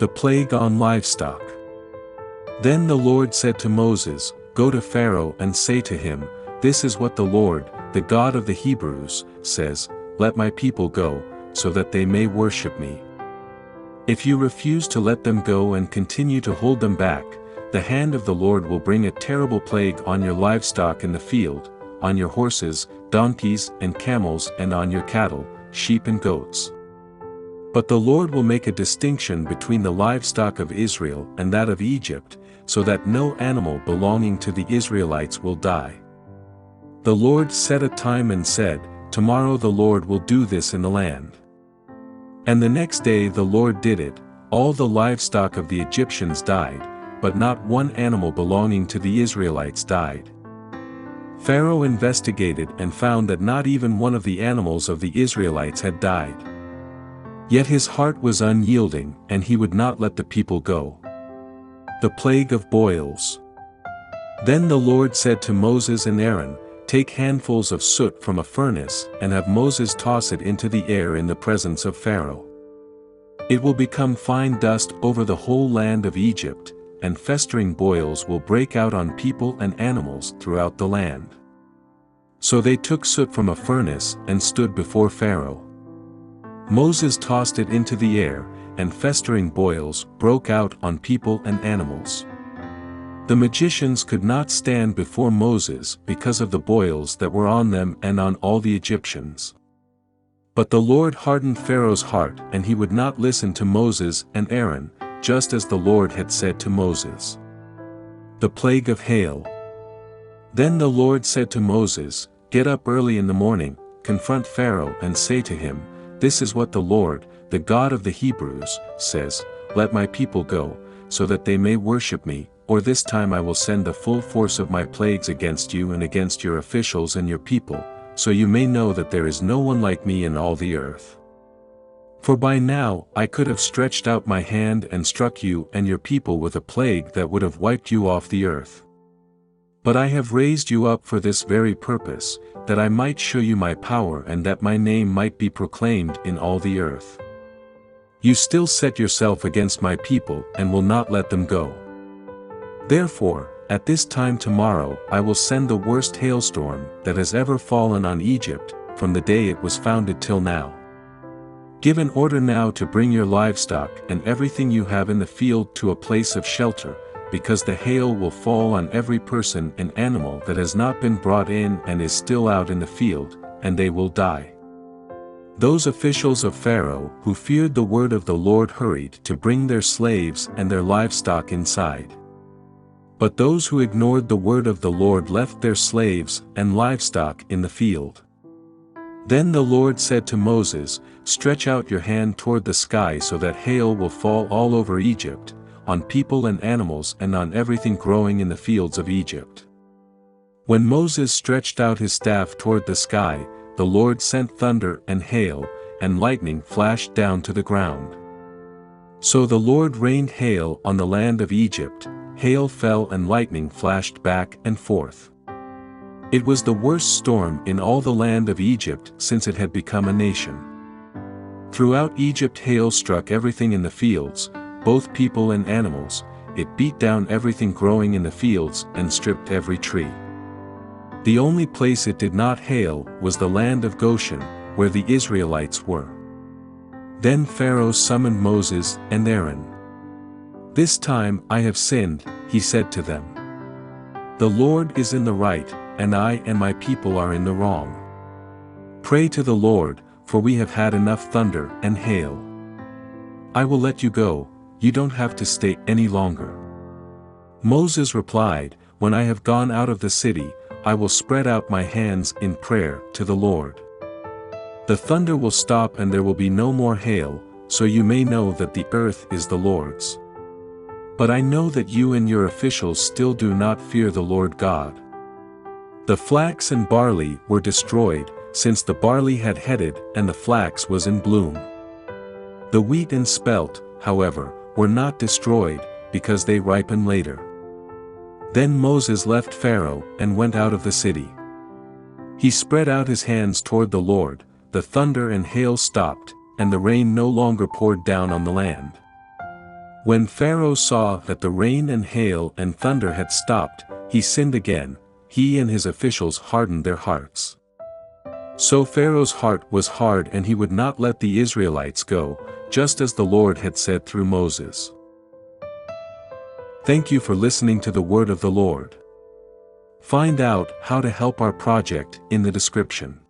The plague on livestock. Then the Lord said to Moses, "Go to Pharaoh and say to him, 'This is what the Lord, the God of the Hebrews, says, Let my people go, so that they may worship me. If you refuse to let them go and continue to hold them back, the hand of the Lord will bring a terrible plague on your livestock in the field, on your horses, donkeys and camels, and on your cattle, sheep and goats. But the Lord will make a distinction between the livestock of Israel and that of Egypt, so that no animal belonging to the Israelites will die.'" The Lord set a time and said, "Tomorrow the Lord will do this in the land." And the next day the Lord did it. All the livestock of the Egyptians died, but not one animal belonging to the Israelites died. Pharaoh investigated and found that not even one of the animals of the Israelites had died. Yet his heart was unyielding, and he would not let the people go. The plague of boils. Then the Lord said to Moses and Aaron, "Take handfuls of soot from a furnace and have Moses toss it into the air in the presence of Pharaoh. It will become fine dust over the whole land of Egypt, and festering boils will break out on people and animals throughout the land." So they took soot from a furnace and stood before Pharaoh. Moses tossed it into the air, and festering boils broke out on people and animals. The magicians could not stand before Moses because of the boils that were on them and on all the Egyptians. But the Lord hardened Pharaoh's heart, and he would not listen to Moses and Aaron, just as the Lord had said to Moses. The plague of hail. Then the Lord said to Moses, "Get up early in the morning, confront Pharaoh and say to him, 'This is what the Lord, the God of the Hebrews, says, Let my people go, so that they may worship me, or this time I will send the full force of my plagues against you and against your officials and your people, so you may know that there is no one like me in all the earth. For by now I could have stretched out my hand and struck you and your people with a plague that would have wiped you off the earth. But I have raised you up for this very purpose, that I might show you my power and that my name might be proclaimed in all the earth. You still set yourself against my people and will not let them go. Therefore, at this time tomorrow I will send the worst hailstorm that has ever fallen on Egypt, from the day it was founded till now. Give an order now to bring your livestock and everything you have in the field to a place of shelter, because the hail will fall on every person and animal that has not been brought in and is still out in the field, and they will die." Those officials of Pharaoh who feared the word of the Lord hurried to bring their slaves and their livestock inside. But those who ignored the word of the Lord left their slaves and livestock in the field. Then the Lord said to Moses, "Stretch out your hand toward the sky so that hail will fall all over Egypt, on people and animals and on everything growing in the fields of Egypt." When Moses stretched out his staff toward the sky, the Lord sent thunder and hail, and lightning flashed down to the ground. So the Lord rained hail on the land of Egypt, hail fell and lightning flashed back and forth. It was the worst storm in all the land of Egypt since it had become a nation. Throughout Egypt hail struck everything in the fields, both people and animals. It beat down everything growing in the fields and stripped every tree. The only place it did not hail was the land of Goshen, where the Israelites were. Then Pharaoh summoned Moses and Aaron. "This time I have sinned," he said to them. "The Lord is in the right, and I and my people are in the wrong. Pray to the Lord, for we have had enough thunder and hail. I will let you go, you don't have to stay any longer." Moses replied, "When I have gone out of the city, I will spread out my hands in prayer to the Lord. The thunder will stop and there will be no more hail, so you may know that the earth is the Lord's. But I know that you and your officials still do not fear the Lord God." The flax and barley were destroyed, since the barley had headed and the flax was in bloom. The wheat and spelt, however, were not destroyed, because they ripen later. Then Moses left Pharaoh and went out of the city. He spread out his hands toward the Lord, the thunder and hail stopped, and the rain no longer poured down on the land. When Pharaoh saw that the rain and hail and thunder had stopped, he sinned again. He and his officials hardened their hearts. So Pharaoh's heart was hard and he would not let the Israelites go, just as the Lord had said through Moses. Thank you for listening to the word of the Lord. Find out how to help our project in the description.